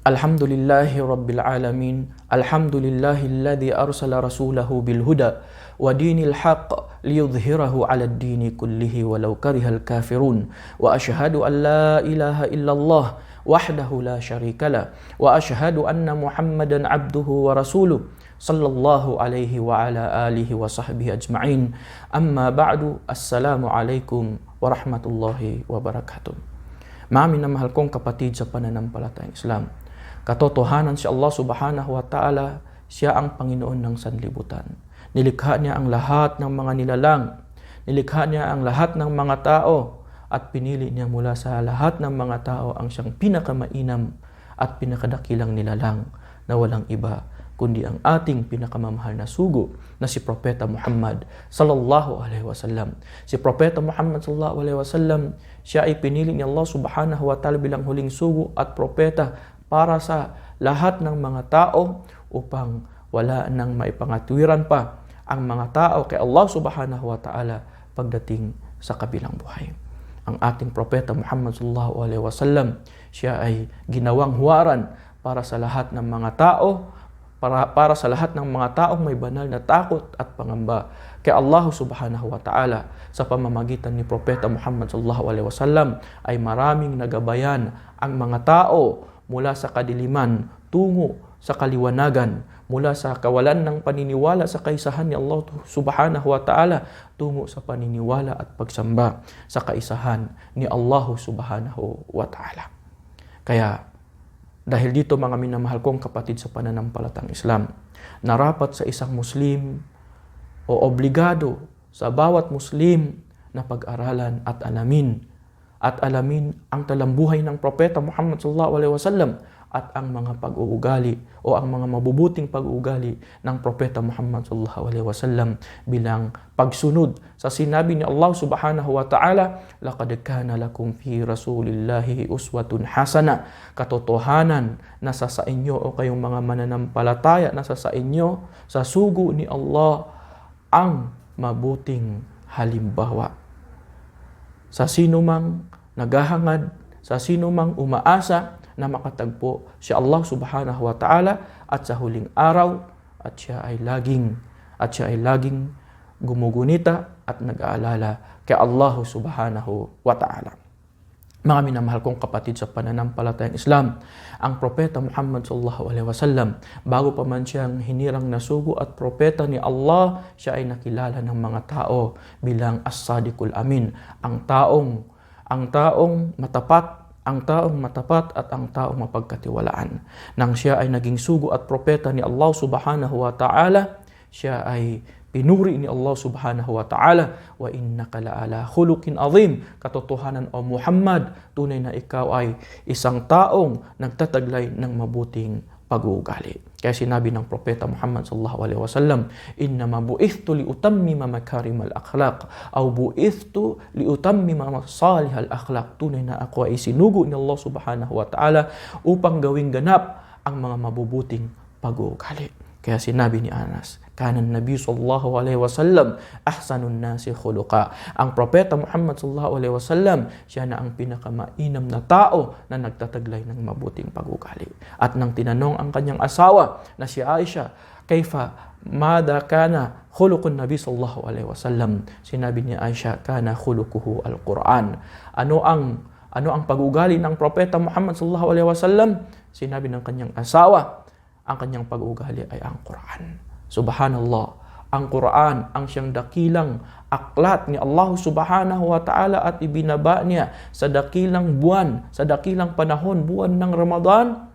Alhamdulillahi Rabbil Alamin. Alhamdulillahilladzi arsala rasulahu bil huda wa dinil haqq liyudhhirahu 'ala ad-dini kullihi walau karihal kafirun. Wa asyhadu an la ilaha illallah wahdahu la syarikalah wa asyhadu anna Muhammadan 'abduhu wa rasuluh sallallahu alaihi wa ala alihi wa sahbihi ajma'in. Amma ba'du. Assalamu alaikum warahmatullahi wabarakatuh. Maamin na mahal kong kapatid sa pananampalatayang Islam, katotohanan si Allah subhanahu wa ta'ala, siya ang Panginoon ng sanlibutan. Nilikha niya ang lahat ng mga nilalang, nilikha niya ang lahat ng mga tao, at pinili niya mula sa lahat ng mga tao ang siyang pinakamainam at pinakadakilang nilalang na walang iba kundi ang ating pinakamamahal na sugo na si Propeta Muhammad sallallahu alaihi wasallam. Si Propeta Muhammad sallallahu alaihi wasallam, siya ay pinili ni Allah subhanahu wa ta'ala bilang huling sugo at propeta para sa lahat ng mga tao upang wala nang maipangatwiran pa ang mga tao kay Allah subhanahu wa ta'ala pagdating sa kabilang buhay. Ang ating Propeta Muhammad sallallahu alaihi wasallam, siya ay ginawang huwaran para sa lahat ng mga tao, para sa lahat ng mga taong may banal na takot at pangamba kay Allah subhanahu wa ta'ala. Sa pamamagitan ni Propeta Muhammad sallallahu alaihi wasallam ay maraming nagabayan ang mga tao mula sa kadiliman tungo sa kaliwanagan, mula sa kawalan ng paniniwala sa kaisahan ni Allah subhanahu wa ta'ala tungo sa paniniwala at pagsamba sa kaisahan ni Allah subhanahu wa ta'ala. Kaya dahil dito, mga minamahal kong kapatid sa pananampalatang Islam, narapat sa isang Muslim o obligado sa bawat Muslim na pag-aralan at alamin ang talambuhay ng Propeta Muhammad sallallahu alaihi wasallam at ang mga pag-uugali o ang mga mabubuting pag-uugali ng Propeta Muhammad sallallahu alaihi wasallam bilang pagsunod sa sinabi ni Allah subhanahu wa ta'ala, laqad kana lakum fi rasulillahi uswatun hasana. Katotohanan nasa sa inyo o kayong mga mananampalataya, nasa sa inyo sa sugo ni Allah ang mabuting halimbawa sa sinumang naghahangad, sa sinumang umaasa na makatagpo si Allah subhanahu wa ta'ala at sa huling araw, at siya ay laging gumugunita at nag-aalala kay Allah subhanahu wa ta'ala. Mga minamahal kong kapatid sa pananampalatayang Islam, ang Propeta Muhammad sallallahu alaihi wasallam, bago pa man siyang hinirang na sugo at propeta ni Allah, siya ay nakilala ng mga tao bilang as-sadiqul amin, ang taong matapat at ang taong mapagkatiwalaan. Nang siya ay naging sugo at propeta ni Allah subhanahu wa ta'ala, siya ay pinuri ni Allah subhanahu wa ta'ala, wa innaka la'ala khuluqin azim. Katotohanan, o Muhammad, tunay na ikaw ay isang taong nagtataglay ng mabuting pag-uugali. Kaya sinabi ng Propeta Muhammad sallallahu alaihi wasallam, innama bu'ithtu liutammima makarimal akhlaq aw bu'ithtu liutammima masalihal akhlaq. Tunay na ako ay sinugo ni Allah subhanahu wa ta'ala upang gawing ganap ang mga mabubuting pag-uugali. Kaya sinabi ni Anas, kana Nabi sallallahu alaihi wasallam ahsanun nasi khuluqa. Ang Propeta Muhammad sallallahu alaihi wasallam, siya na ang pinakamainam na tao na nagtataglay ng mabuting pag-uugali. At nang tinanong ang kanyang asawa na si Aisha, kaifa mada kana khuluqun Nabi sallallahu alaihi wasallam, sinabi ni Aisha, kana khuluquhu al-Quran. Ano ang pag-uugali ng Propeta Muhammad sallallahu alaihi wasallam? Sinabi ng kanyang asawa, ang kanyang pag-uugali ay ang Quran. Subhanallah, ang Quran ang siyang dakilang aklat ni Allah subhanahu wa ta'ala at ibinaba niya sa dakilang buwan, sa dakilang panahon, buwan ng Ramadan.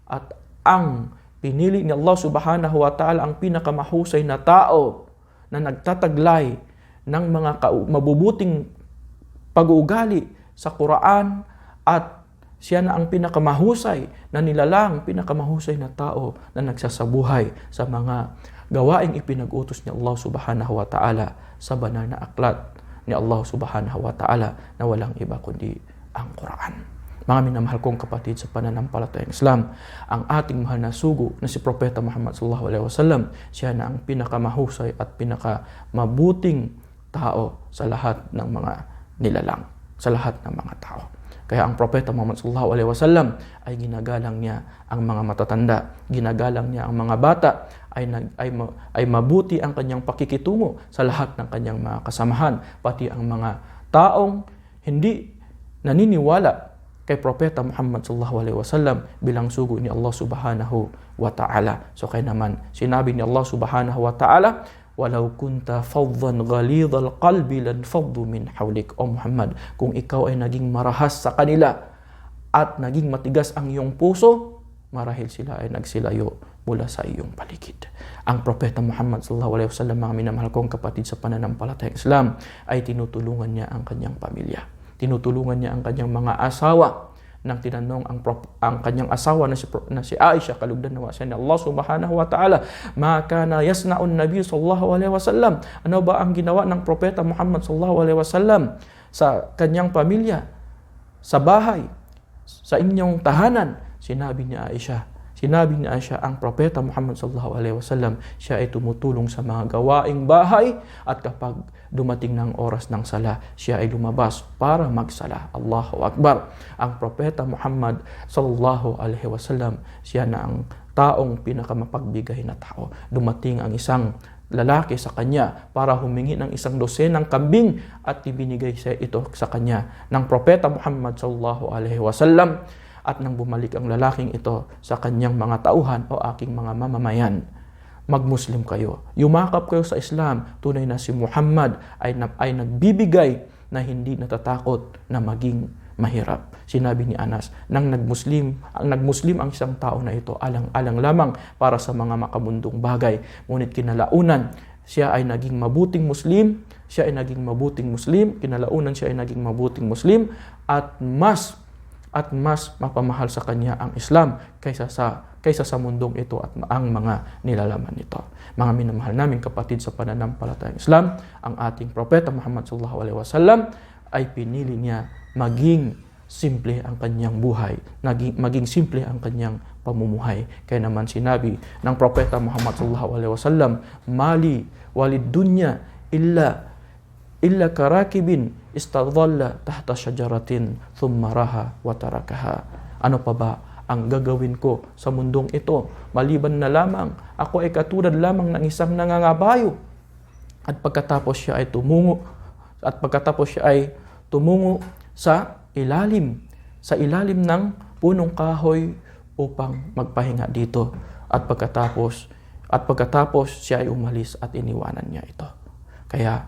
At ang pinili ni Allah subhanahu wa ta'ala ang pinakamahusay na tao na nagtataglay ng mga mabubuting pag-uugali sa Quran, at siya na ang pinakamahusay na nilalang, pinakamahusay na tao na nagsasabuhay sa mga gawaing ipinag-utos ni Allah subhanahu wa ta'ala sa banal na aklat ni Allah subhanahu wa ta'ala na walang iba kundi ang Quran. Mga minamahal kong kapatid sa pananampalatayang Islam, ang ating mahal na sugo na si Propeta Muhammad sallallahu alaihi wasallam, siya na ang pinakamahusay at pinakamabuting tao sa lahat ng mga nilalang, sa lahat ng mga tao. Kaya ang Propeta Muhammad sallallahu alaihi wasallam ay ginagalang niya ang mga matatanda, ginagalang niya ang mga bata, ay mabuti ang kanyang pakikitungo sa lahat ng kanyang mga kasamahan, pati ang mga taong hindi naniniwala kay Propeta Muhammad sallallahu alaihi wasallam bilang sugo ni Allah subhanahu wa ta'ala. So kaya naman sinabi ni Allah subhanahu wa ta'ala, walau kunta faddan ghalidhal qalbi lan faddu min hawlik. O Muhammad, kung ikaw ay naging marahas sa kanila at naging matigas ang iyong puso, marahil sila ay nagsilayo mula sa iyong paligid. Ang Propeta Muhammad sallallahu alaihi wasallam, mga minamahal kong kapatid sa pananampalatayang Islam, ay tinutulungan niya ang kanyang pamilya. Tinutulungan niya ang kanyang mga asawa. Nang tinanong ang kanyang asawa na si Aisha, kalugdan nawa siya ni Allah subhanahu wa ta'ala, ma kana yasna'un nabi sallallahu alaihi wasallam, ano ba ang ginawa ng Propeta Muhammad sallallahu alaihi wasallam sa kanyang pamilya, sa bahay, sa inyong tahanan? Sinabi ni Aisha, ang Propeta Muhammad sallallahu alaihi wasallam, siya ay tumutulong sa mga gawaing bahay, at kapag dumating ng oras ng sala, siya ay lumabas para magsala. Allahu Akbar. Ang Propeta Muhammad sallallahu alaihi wasallam, siya na ang taong pinakamapagbigay na tao. Dumating ang isang lalaki sa kanya para humingi ng isang dosenang kambing, at ibinigay siya ito sa kanya ng Propeta Muhammad sallallahu alaihi wasallam. At nang bumalik ang lalaking ito sa kanyang mga tauhan, o aking mga mamamayan, mag-Muslim kayo, yumakap kayo sa Islam, tunay na si Muhammad ay nagbibigay na hindi natatakot na maging mahirap. Sinabi ni Anas, ang nagmuslim ang isang tao na ito, alang-alang lamang para sa mga makamundong bagay. Ngunit kinalaunan, siya ay naging mabuting Muslim, kinalaunan siya ay naging mabuting Muslim, at mas mapamahal sa kanya ang Islam kaysa sa mundong ito at ang mga nilalaman nito. Mga minamahal naming kapatid sa pananampalatayang Islam, ang ating Propeta Muhammad sallallahu alaihi wasallam ay pinili niya maging simple ang kanyang buhay, maging simple ang kanyang pamumuhay. Kaya naman sinabi ng Propeta Muhammad sallallahu alaihi wasallam, mali walid dunya illa karakibin istadhalla tahta syajaratin thumma raha wa tarakaha. Ano pa ba ang gagawin ko sa mundong ito, maliban na lamang ako ay katulad lamang ng isang nangangabayo, at pagkatapos siya ay tumungo sa ilalim ng punong kahoy upang magpahinga dito, at pagkatapos siya ay umalis at iniwanan niya ito. Kaya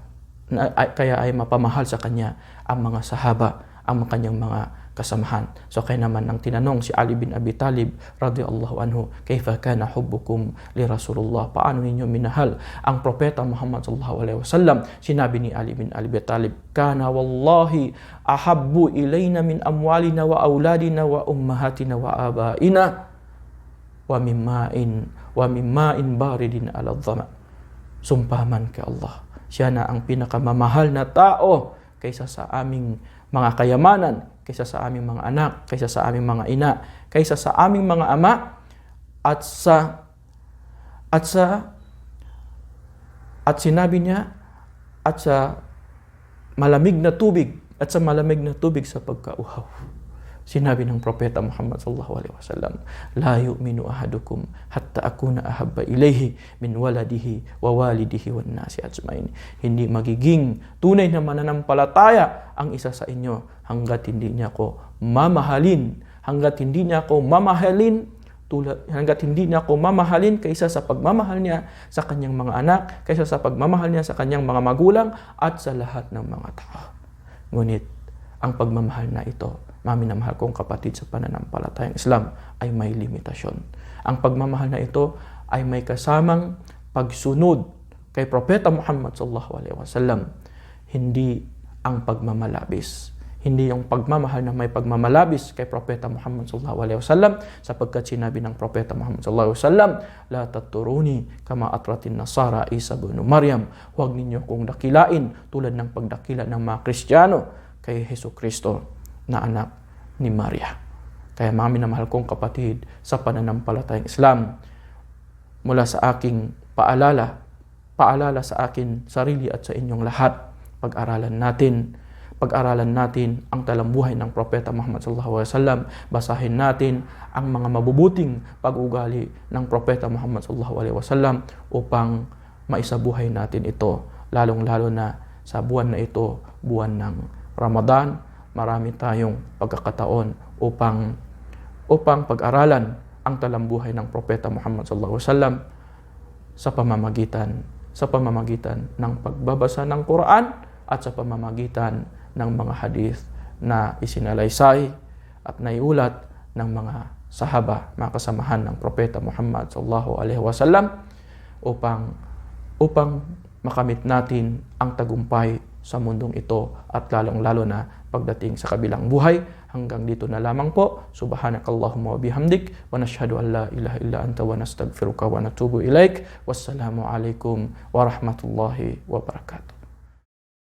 ay mapamahal sa kanya ang mga sahaba, ang kanyang mga kasamahan. So kaya naman ang tinanong si Ali bin Abi Talib radhiyallahu anhu, kaifa kana hubbukum li Rasulullah? Paano ninyo minahal ang Propeta Muhammad sallallahu alaihi wasallam? Sinabi ni Ali bin Abi Talib, kana wallahi ahabbu ilayna min amwalina wa auladina wa ummahatina wa abaina wa mimma'in baridin ala dhama. Sumpaman kay Allah, siya na ang pinakamamahal na tao kaysa sa aming mga kayamanan, kaysa sa aming mga anak, kaysa sa aming mga ina, kaysa sa aming mga ama, at sinabi niya, at sa malamig na tubig sa pagkauhaw. Sinabi ng Propeta Muhammad sallallahu alaihi wasallam, la yu'minu ahadukum hatta akuna ahabba ilayhi min waladihi wa walidihi wan nasi ajmain. Hindi magiging tunay na mananampalataya ang isa sa inyo hangga't hindi niya ako mamahalin, hangga't hindi niya ako mamahalin kaysa sa pagmamahal niya sa kanyang mga anak, kaysa sa pagmamahal niya sa kanyang mga magulang at sa lahat ng mga tao. Ngunit ang pagmamahal na ito, maminamahal kong kapatid sa pananampalatayang Islam, ay may limitasyon. Ang pagmamahal na ito ay may kasamang pagsunod kay Propeta Muhammad sallallahu alaihi wasallam. Hindi ang pagmamalabis. Hindi yung pagmamahal na may pagmamalabis kay Propeta Muhammad sallallahu alaihi wasallam, sapagkat sinabi ng Propeta Muhammad sallallahu alaihi wasallam, la taturuni kama atratin nasara Isa ibn Maryam. Huwag ninyo kong dakilain tulad ng pagdakila ng mga Kristiyano kay Hesukristo na anak ni Maria. Kaya mga minamahal kong kapatid sa pananampalatayang Islam, mula sa aking paalala sa akin sarili at sa inyong lahat, pag-aralan natin pag-aralan natin ang talambuhay ng Propeta Muhammad sallallahu alaihi wasallam, basahin natin ang mga mabubuting pag-ugali ng Propeta Muhammad sallallahu alaihi wasallam upang maisabuhay natin ito, lalong-lalo na sa buwan na ito, buwan ng Ramadan. Marami tayong pagkakataon upang pag-aralan ang talambuhay ng Propeta Muhammad sallallahu alaihi wasallam sa pamamagitan ng pagbabasa ng Quran at sa pamamagitan ng mga hadith na isinalaysay at naiulat ng mga sahaba, mga kasamahan ng Propeta Muhammad sallallahu alaihi wasallam upang makamit natin ang tagumpay sa mundong ito at lalong-lalo na pagdating sa kabilang buhay. Hanggang dito na lamang po. Subhanakallahumma wa bihamdik wa nashhadu an la ilaha illa anta wa nastaghfiruka wa natubu ilaik. Wassalamu alaikum warahmatullahi wabarakatuh.